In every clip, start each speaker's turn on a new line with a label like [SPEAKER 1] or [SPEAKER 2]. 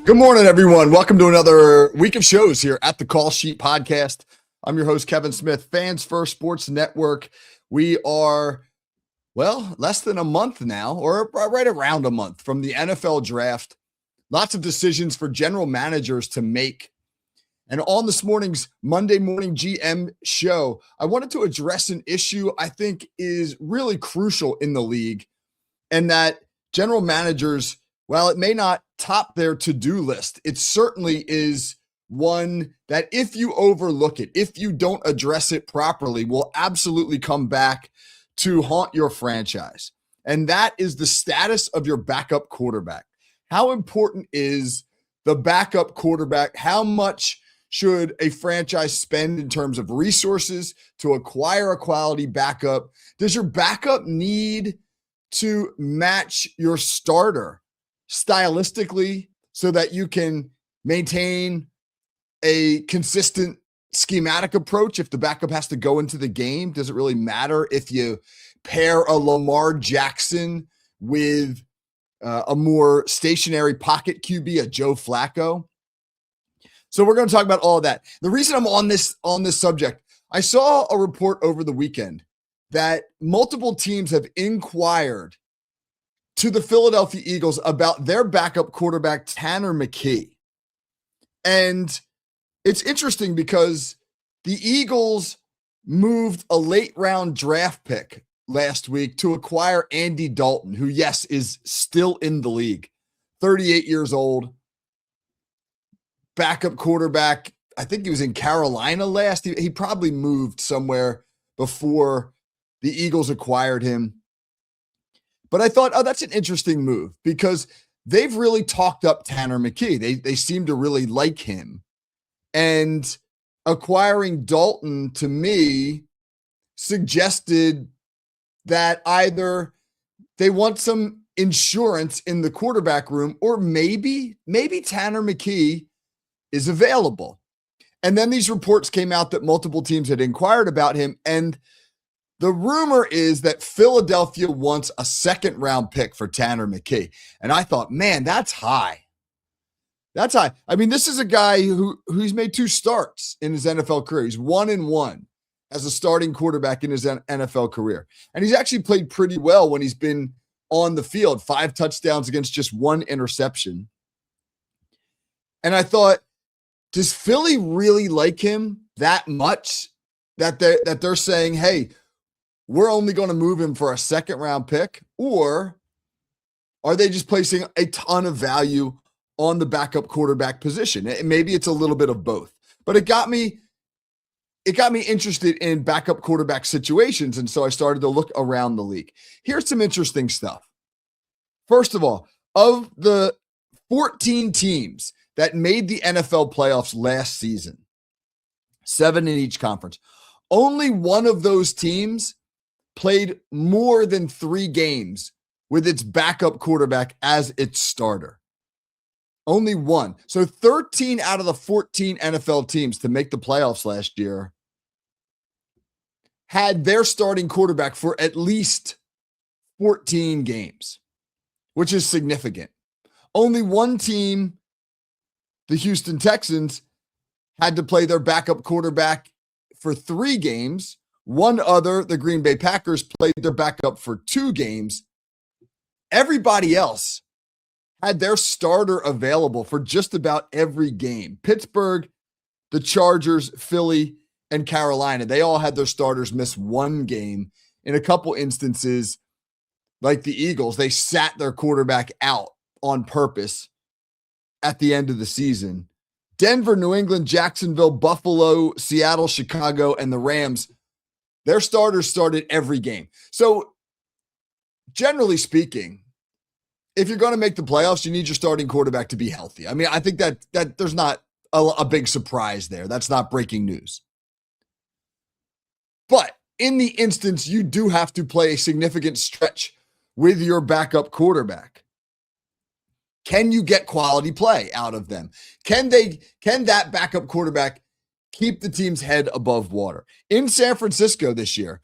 [SPEAKER 1] Good morning, everyone. Welcome to another week of shows here at the Call Sheet Podcast. I'm your host, Kevin Smith, Fans First Sports Network. We are, less than a month now, or right around a month from the NFL draft. Lots of decisions for general managers to make. And on this morning's Monday Morning GM show, I wanted to address an issue I think is really crucial in the league, and that general managers, while it may not top their to-do list, it certainly is one that if you overlook it, if you don't address it properly, will absolutely come back to haunt your franchise. And that is the status of your backup quarterback. How important is the backup quarterback? How much should a franchise spend in terms of resources to acquire a quality backup? Does your backup need to match your starter stylistically so that you can maintain a consistent schematic approach? If the backup has to go into the game, does it really matter if you pair a Lamar Jackson with a more stationary pocket QB, a Joe Flacco? So we're going to talk about all of that. The reason I'm on this subject, I saw a report over the weekend that multiple teams have inquired to the Philadelphia Eagles about their backup quarterback, Tanner McKee. And it's interesting because the Eagles moved a late round draft pick last week to acquire Andy Dalton, who, yes, is still in the league, 38 years old, backup quarterback. I think he was in Carolina last. He probably moved somewhere before the Eagles acquired him. But I thought, that's an interesting move because they've really talked up Tanner McKee. They seem to really like him. And acquiring Dalton, to me, suggested that either they want some insurance in the quarterback room, or maybe Tanner McKee is available. And then these reports came out that multiple teams had inquired about him. And the rumor is that Philadelphia wants a second round pick for Tanner McKee. And I thought, man, that's high. That's high. I mean, this is a guy who's made 2 starts in his NFL career. He's 1-1 as a starting quarterback in his NFL career. And he's actually played pretty well when he's been on the field, 5 touchdowns against just 1 interception. And I thought, does Philly really like him that much that they're saying, hey, we're only going to move him for a second round pick? Or are they just placing a ton of value on the backup quarterback position? Maybe it's a little bit of both, but it got me interested in backup quarterback situations. And so I started to look around the league. Here's some interesting stuff. First of all, of the 14 teams that made the NFL playoffs last season, 7 in each conference, only one of those teams played more than 3 games with its backup quarterback as its starter. Only one. So 13 out of the 14 NFL teams to make the playoffs last year had their starting quarterback for at least 14 games, which is significant. Only one team, the Houston Texans, had to play their backup quarterback for 3 games. One other, the Green Bay Packers, played their backup for 2 games. Everybody else had their starter available for just about every game. Pittsburgh, the Chargers, Philly, and Carolina, they all had their starters miss 1 game. In a couple instances, like the Eagles, they sat their quarterback out on purpose at the end of the season. Denver, New England, Jacksonville, Buffalo, Seattle, Chicago, and the Rams, their starters started every game. So generally speaking, if you're going to make the playoffs, you need your starting quarterback to be healthy. I mean, I think that there's not a big surprise there. That's not breaking news. But in the instance, you do have to play a significant stretch with your backup quarterback. Can you get quality play out of them? Can that backup quarterback keep the team's head above water? In San Francisco this year,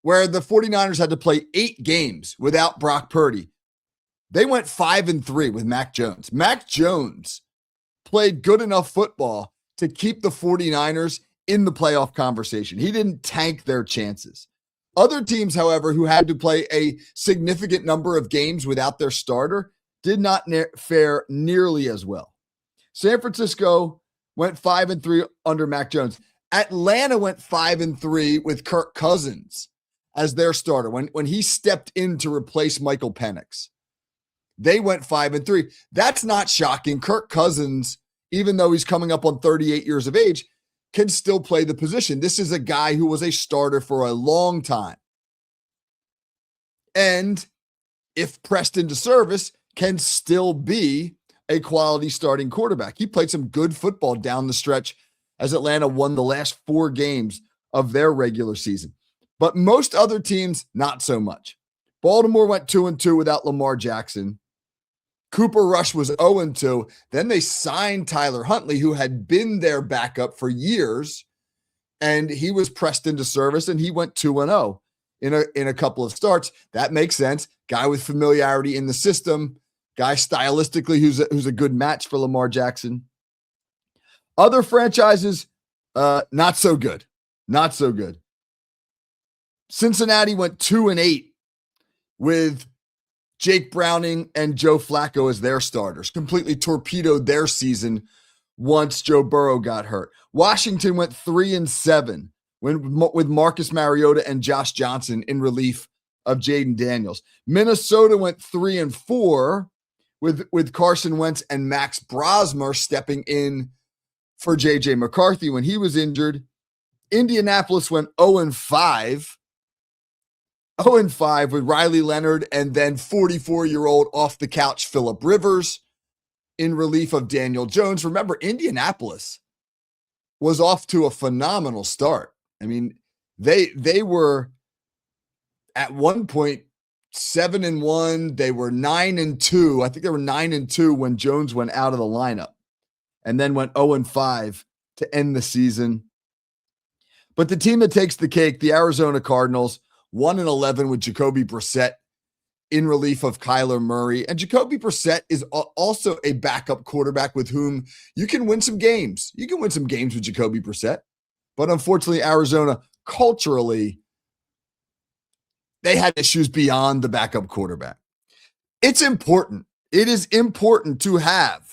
[SPEAKER 1] where the 49ers had to play 8 games without Brock Purdy, They went 5-3 with Mac Jones. Mac Jones played good enough football to keep the 49ers in the playoff conversation. He didn't tank their chances. Other teams, however, who had to play a significant number of games without their starter did not fare nearly as well. San Francisco went 5-3 under Mac Jones. Atlanta went 5-3 with Kirk Cousins as their starter when he stepped in to replace Michael Penix. They went 5-3. That's not shocking. Kirk Cousins, even though he's coming up on 38 years of age, can still play the position. This is a guy who was a starter for a long time. And if pressed into service, can still be a quality starting quarterback. He played some good football down the stretch as Atlanta won the last 4 games of their regular season. But most other teams, not so much. Baltimore went 2-2 without Lamar Jackson. Cooper Rush was 0-2. Then they signed Tyler Huntley, who had been their backup for years, and he was pressed into service, and he went 2-0 in a couple of starts. That makes sense. Guy with familiarity in the system, guy stylistically who's a good match for Lamar Jackson. Other franchises, not so good. Not so good. Cincinnati went 2-8 with Jake Browning and Joe Flacco as their starters, completely torpedoed their season once Joe Burrow got hurt. Washington went 3-7 with Marcus Mariota and Josh Johnson in relief of Jaden Daniels. Minnesota went 3-4 with Carson Wentz and Max Brosmer stepping in for J.J. McCarthy when he was injured. Indianapolis went 0-5 with Riley Leonard and then 44-year-old off-the-couch Phillip Rivers in relief of Daniel Jones. Remember, Indianapolis was off to a phenomenal start. I mean, they were at one point 7-1. They were 9-2. I think they were 9-2 when Jones went out of the lineup and then went 0-5 to end the season. But the team that takes the cake, the Arizona Cardinals, 1-11 with Jacoby Brissett in relief of Kyler Murray. And Jacoby Brissett is also a backup quarterback with whom you can win some games. You can win some games with Jacoby Brissett. But unfortunately, Arizona, culturally, they had issues beyond the backup quarterback. It's important. It is important to have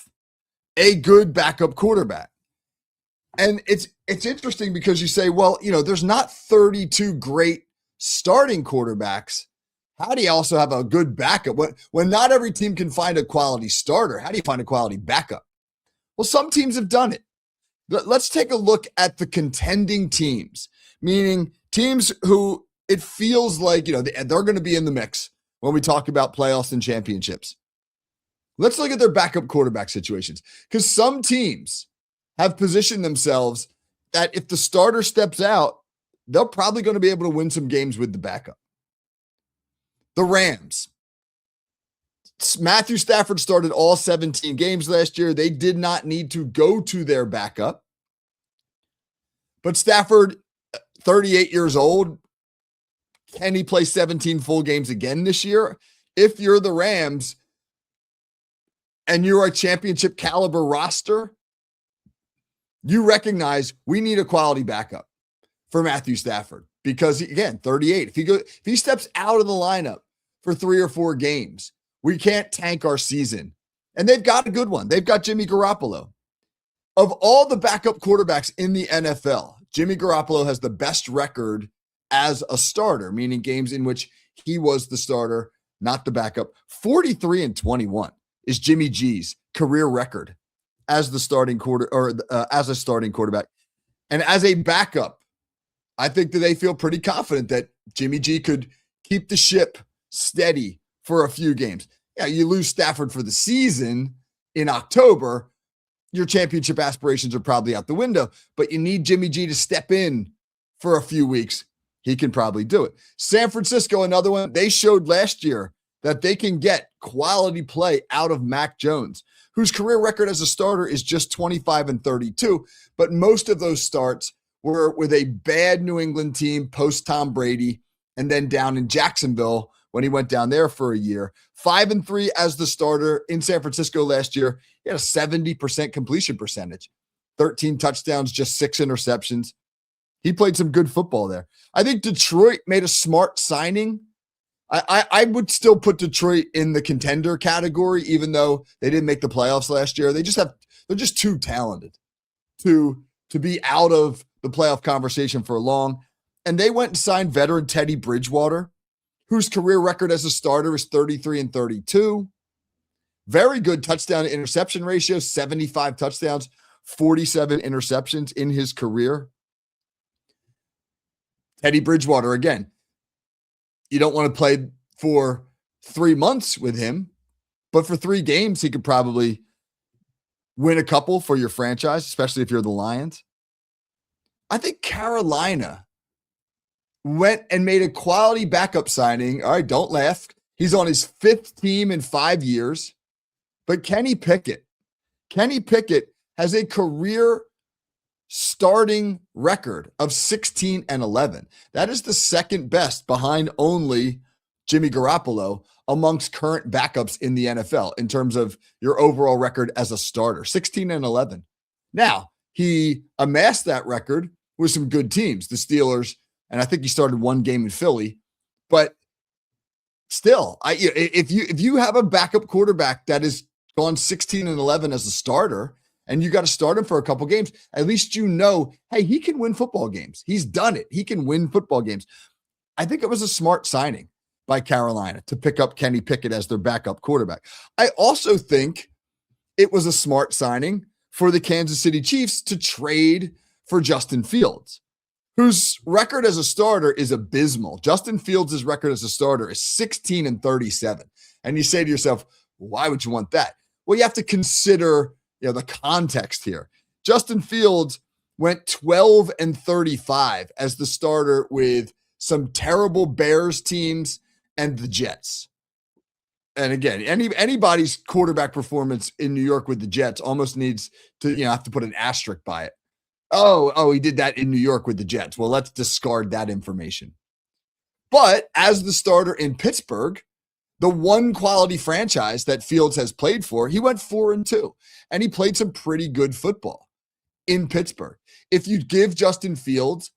[SPEAKER 1] a good backup quarterback. And it's interesting because you say, well, there's not 32 great starting quarterbacks. How do you also have a good backup? When not every team can find a quality starter, how do you find a quality backup? Well, some teams have done it. Let's take a look at the contending teams, meaning teams who it feels like, they're going to be in the mix when we talk about playoffs and championships. Let's look at their backup quarterback situations, because some teams have positioned themselves that if the starter steps out, they're probably going to be able to win some games with the backup. The Rams. Matthew Stafford started all 17 games last year. They did not need to go to their backup. But Stafford, 38 years old, can he play 17 full games again this year? If you're the Rams and you're a championship caliber roster, you recognize we need a quality backup for Matthew Stafford because, again, 38. If he steps out of the lineup for 3 or 4 games, we can't tank our season. And they've got a good one. They've got Jimmy Garoppolo. Of all the backup quarterbacks in the NFL, Jimmy Garoppolo has the best record as a starter, meaning games in which he was the starter, not the backup. 43-21 is Jimmy G's career record as the starting as a starting quarterback. And as a backup, I think that they feel pretty confident that Jimmy G could keep the ship steady for a few games. Yeah, you lose Stafford for the season in October, your championship aspirations are probably out the window, but you need Jimmy G to step in for a few weeks. He can probably do it. San Francisco, another one. They showed last year that they can get quality play out of Mac Jones, whose career record as a starter is just 25-32, but most of those starts were with a bad New England team post Tom Brady and then down in Jacksonville when he went down there for a year. 5-3 as the starter in San Francisco last year. He had a 70% completion percentage, 13 touchdowns, just 6 interceptions. He played some good football there. I think Detroit made a smart signing. I would still put Detroit in the contender category, even though they didn't make the playoffs last year. They're just too talented to be out of the playoff conversation for long. And they went and signed veteran Teddy Bridgewater, whose career record as a starter is 33-32. Very good touchdown to interception ratio, 75 touchdowns, 47 interceptions in his career. Teddy Bridgewater, again, you don't want to play for 3 months with him, but for 3 games, he could probably win a couple for your franchise, especially if you're the Lions. I think Carolina went and made a quality backup signing. All right, don't laugh. He's on his 5th team in 5 years. But Kenny Pickett has a career starting record of 16-11. That is the second best behind only Jimmy Garoppolo amongst current backups in the NFL in terms of your overall record as a starter, 16-11. Now, he amassed that record with some good teams, the Steelers, and I think he started 1 game in Philly. But still, if you have a backup quarterback that is gone 16-11 as a starter, and you got to start him for a couple games, at least you know, hey, he can win football games. He's done it. He can win football games. I think it was a smart signing by Carolina to pick up Kenny Pickett as their backup quarterback. I also think it was a smart signing for the Kansas City Chiefs to trade for Justin Fields, whose record as a starter is abysmal. Justin Fields' record as a starter is 16-37. And you say to yourself, why would you want that? Well, you have to consider the context here. Justin Fields went 12-35 as the starter with some terrible Bears teams and the Jets. And again, anybody's quarterback performance in New York with the Jets almost needs to, have to put an asterisk by it. Oh, he did that in New York with the Jets. Well, let's discard that information. But as the starter in Pittsburgh, the one quality franchise that Fields has played for, he went 4-2, and he played some pretty good football in Pittsburgh. If you give Justin Fields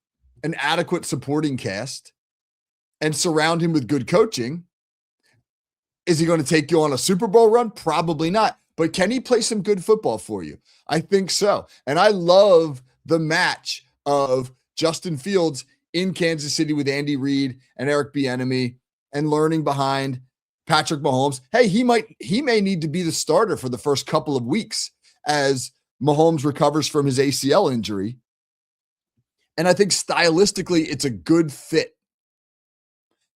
[SPEAKER 1] an adequate supporting cast and surround him with good coaching, is he going to take you on a Super Bowl run? Probably not. But can he play some good football for you? I think so. And I love the match of Justin Fields in Kansas City with Andy Reid and Eric Bieniemy and learning behind Patrick Mahomes. Hey, he may need to be the starter for the first couple of weeks as Mahomes recovers from his ACL injury. And I think stylistically, it's a good fit.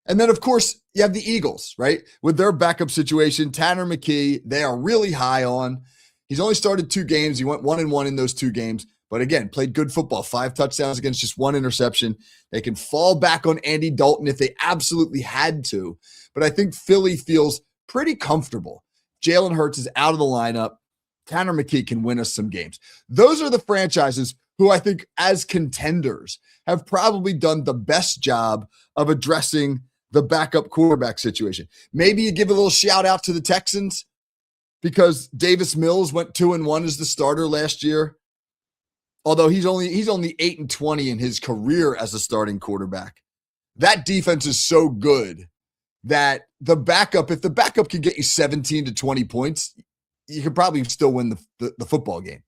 [SPEAKER 1] And then, of course, you have the Eagles, right? With their backup situation, Tanner McKee, they are really high on. He's only started 2 games. He went 1-1 in those 2 games. But again, played good football, 5 touchdowns against just 1 interception. They can fall back on Andy Dalton if they absolutely had to. But I think Philly feels pretty comfortable. Jalen Hurts is out of the lineup. Tanner McKee can win us some games. Those are the franchises who I think as contenders have probably done the best job of addressing the backup quarterback situation. Maybe you give a little shout out to the Texans because Davis Mills went 2-1 as the starter last year. Although he's only 8-20 in his career as a starting quarterback. That defense is so good that if the backup can get you 17 to 20 points, you could probably still win the football game.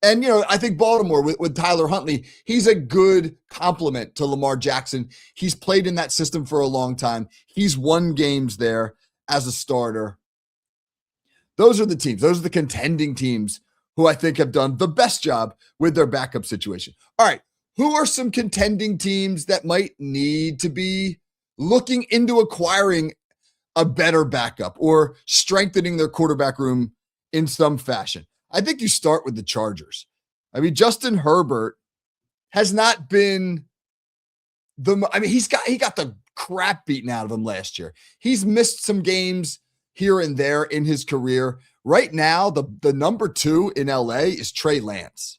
[SPEAKER 1] And, I think Baltimore with Tyler Huntley, he's a good complement to Lamar Jackson. He's played in that system for a long time. He's won games there as a starter. Those are the teams. Those are the contending teams who I think have done the best job with their backup situation. All right, who are some contending teams that might need to be looking into acquiring a better backup or strengthening their quarterback room in some fashion? I think you start with the Chargers. I mean, Justin Herbert has not been he got the crap beaten out of him last year. He's missed some games here and there in his career. Right now, the number 2 in LA is Trey Lance,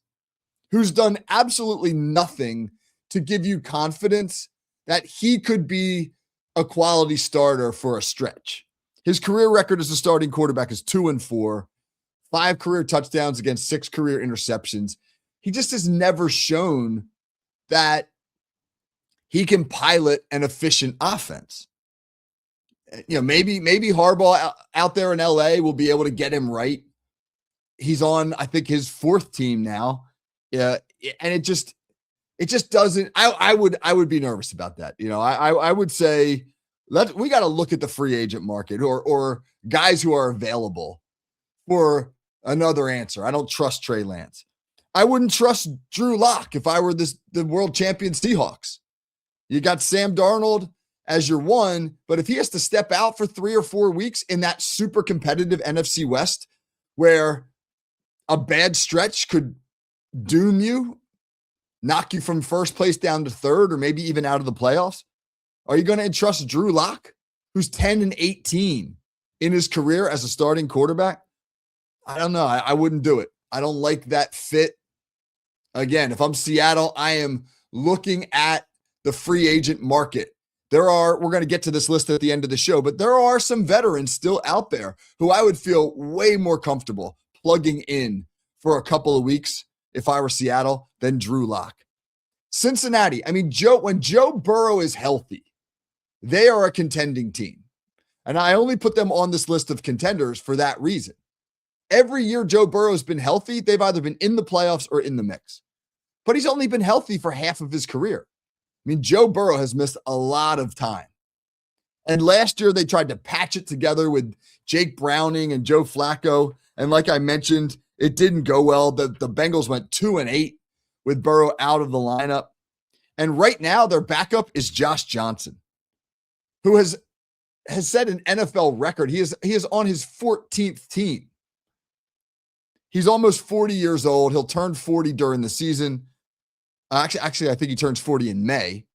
[SPEAKER 1] who's done absolutely nothing to give you confidence that he could be a quality starter for a stretch. His career record as a starting quarterback is 2-4, 5 career touchdowns against 6 career interceptions. He just has never shown that he can pilot an efficient offense. Maybe Harbaugh out there in LA will be able to get him right. He's on, I think, his 4th team now. Yeah, and it just doesn't. I would be nervous about that. I would say we got to look at the free agent market or guys who are available for another answer. I don't trust Trey Lance. I wouldn't trust Drew Lock if I were the world champion Seahawks. You got Sam Darnold as your one, but if he has to step out for 3 or 4 weeks in that super competitive NFC West, where a bad stretch could doom you, knock you from first place down to 3rd, or maybe even out of the playoffs, are you going to entrust Drew Lock, who's 10-18 in his career as a starting quarterback? I don't know. I wouldn't do it. I don't like that fit. Again, if I'm Seattle, I am looking at the free agent market. We're going to get to this list at the end of the show, but there are some veterans still out there who I would feel way more comfortable plugging in for a couple of weeks if I were Seattle than Drew Lock. Cincinnati, when Joe Burrow is healthy, they are a contending team. And I only put them on this list of contenders for that reason. Every year Joe Burrow's been healthy, they've either been in the playoffs or in the mix. But he's only been healthy for half of his career. Joe Burrow has missed a lot of time. And last year they tried to patch it together with Jake Browning and Joe Flacco. And like I mentioned, it didn't go well. The Bengals went 2-8 with Burrow out of the lineup. And right now their backup is Josh Johnson, who has set an NFL record. He is on his 14th team. He's almost 40 years old. He'll turn 40 during the season. Actually, I think he turns 40 in May.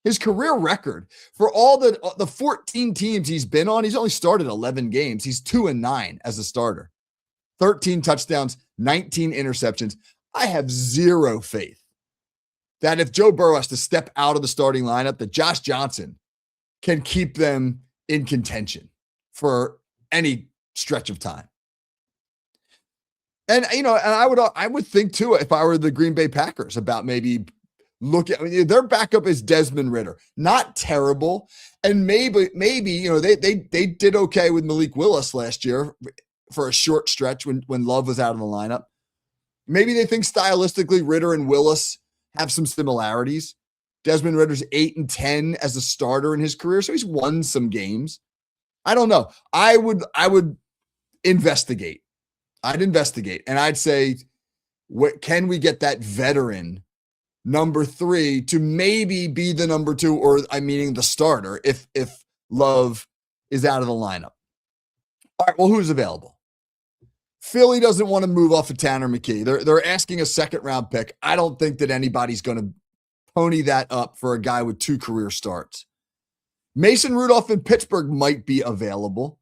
[SPEAKER 1] His career record for all the 14 teams he's been on, he's only started 11 games. He's 2-9 as a starter. 13 touchdowns, 19 interceptions. I have zero faith that if Joe Burrow has to step out of the starting lineup, that Josh Johnson can keep them in contention for any stretch of time. And I would think too, if I were the Green Bay Packers, about maybe their backup is Desmond Ridder, not terrible, and maybe they did okay with Malik Willis last year for a short stretch when Love was out of the lineup. Maybe they think stylistically Ridder and Willis have some similarities. Desmond Ridder's 8-10 as a starter in his career, so he's won some games. I don't know. I would investigate. I'd investigate, and I'd say, can we get that veteran number 3 to maybe be the number 2, or meaning the starter, if Love is out of the lineup? All right, well, who's available? Philly doesn't want to move off of Tanner McKee. They're asking a 2nd-round pick. I don't think that anybody's going to pony that up for a guy with 2 career starts. Mason Rudolph in Pittsburgh might be available.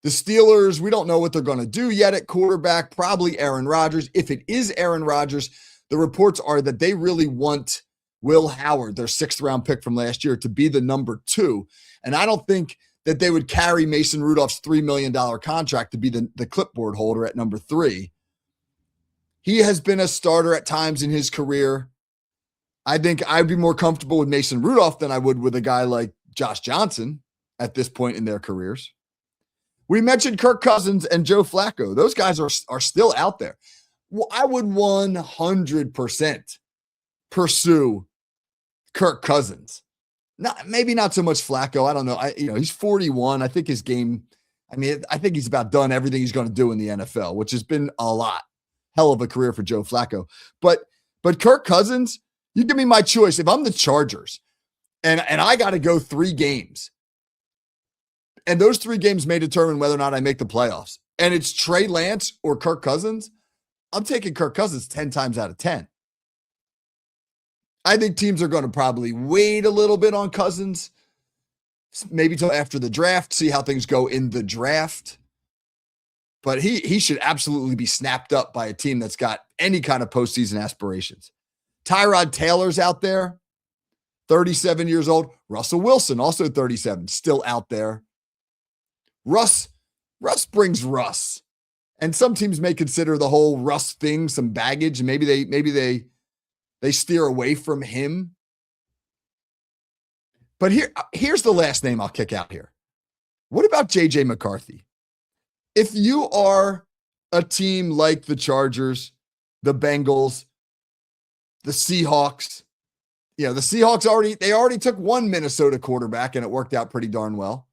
[SPEAKER 1] The Steelers, we don't know what they're going to do yet at quarterback. Probably Aaron Rodgers. If it is Aaron Rodgers, the reports are that they really want Will Howard, their 6th-round pick from last year, to be the number 2. And I don't think that they would carry Mason Rudolph's $3 million contract to be the clipboard holder at number 3. He has been a starter at times in his career. I think I'd be more comfortable with Mason Rudolph than I would with a guy like Josh Johnson at this point in their careers. We mentioned Kirk Cousins and Joe Flacco. Those guys are still out there. Well, I would 100% pursue Kirk Cousins. Maybe not so much Flacco. I don't know. He's 41. I think his game, I think he's about done everything he's going to do in the NFL, which has been a lot. Hell of a career for Joe Flacco. But Kirk Cousins, you give me my choice. If I'm the Chargers and I got to go 3 games, and those 3 games may determine whether or not I make the playoffs, and it's Trey Lance or Kirk Cousins, I'm taking Kirk Cousins 10 times out of 10. I think teams are going to probably wait a little bit on Cousins, maybe till after the draft, see how things go in the draft. But he should absolutely be snapped up by a team that's got any kind of postseason aspirations. Tyrod Taylor's out there. 37 years old. Russell Wilson, also 37, still out there. Russ brings Russ. And some teams may consider the whole Russ thing some baggage. Maybe they steer away from him. But here's the last name I'll kick out here. What about J.J. McCarthy? If you are a team like the Chargers, the Bengals, the Seahawks, the Seahawks already took one Minnesota quarterback and it worked out pretty darn well.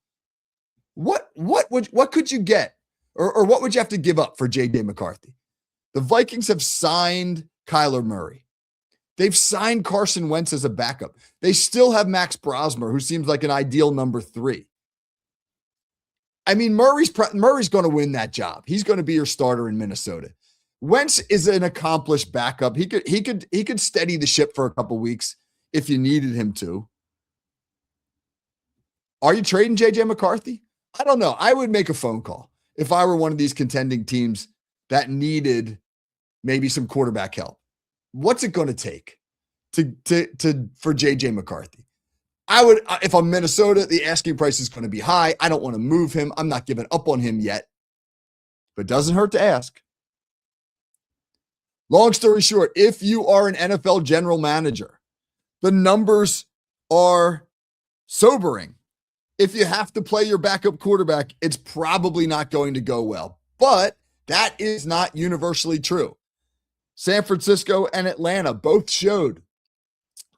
[SPEAKER 1] What could you get? Or what would you have to give up for J.J. McCarthy? The Vikings have signed Kyler Murray. They've signed Carson Wentz as a backup. They still have Max Brosmer, who seems like an ideal number 3. I mean, Murray's going to win that job. He's going to be your starter in Minnesota. Wentz is an accomplished backup. He could steady the ship for a couple weeks if you needed him to. Are you trading J.J. McCarthy? I don't know. I would make a phone call if I were one of these contending teams that needed maybe some quarterback help. What's it going to take for J.J. McCarthy? I would, if I'm Minnesota, the asking price is going to be high. I don't want to move him. I'm not giving up on him yet, but it doesn't hurt to ask. Long story short, if you are an NFL general manager, the numbers are sobering. If you have to play your backup quarterback, it's probably not going to go well. But that is not universally true. San Francisco and Atlanta both showed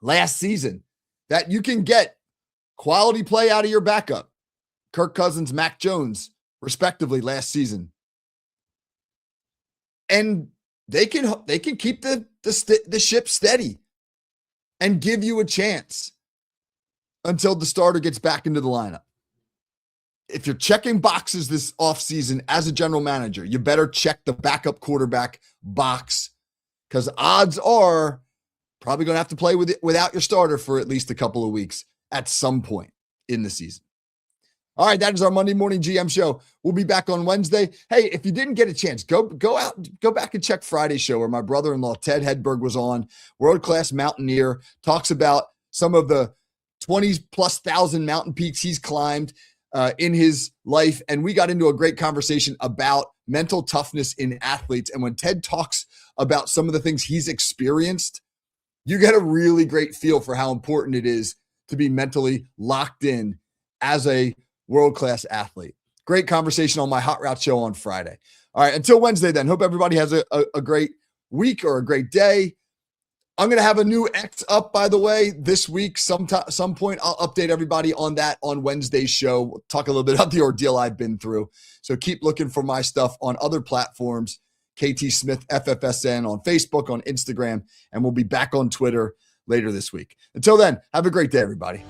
[SPEAKER 1] last season that you can get quality play out of your backup. Kirk Cousins, Mac Jones, respectively, last season. And they can keep the ship steady and give you a chance until the starter gets back into the lineup. If you're checking boxes this offseason as a general manager, you better check the backup quarterback box, because odds are probably going to have to play without your starter for at least a couple of weeks at some point in the season. All right, that is our Monday Morning GM show. We'll be back on Wednesday. Hey, if you didn't get a chance, go back and check Friday's show where my brother-in-law, Ted Hedberg, was on. World-class mountaineer, talks about some of the 20-plus thousand mountain peaks he's climbed in his life. And we got into a great conversation about mental toughness in athletes. And when Ted talks about some of the things he's experienced, you get a really great feel for how important it is to be mentally locked in as a world-class athlete. Great conversation on my Hot Route show on Friday. All right, until Wednesday then, hope everybody has a great week or a great day. I'm going to have a new X up, by the way, this week. Some point, I'll update everybody on that on Wednesday's show. We'll talk a little bit about the ordeal I've been through. So keep looking for my stuff on other platforms, KT Smith FFSN on Facebook, on Instagram, and we'll be back on Twitter later this week. Until then, have a great day, everybody.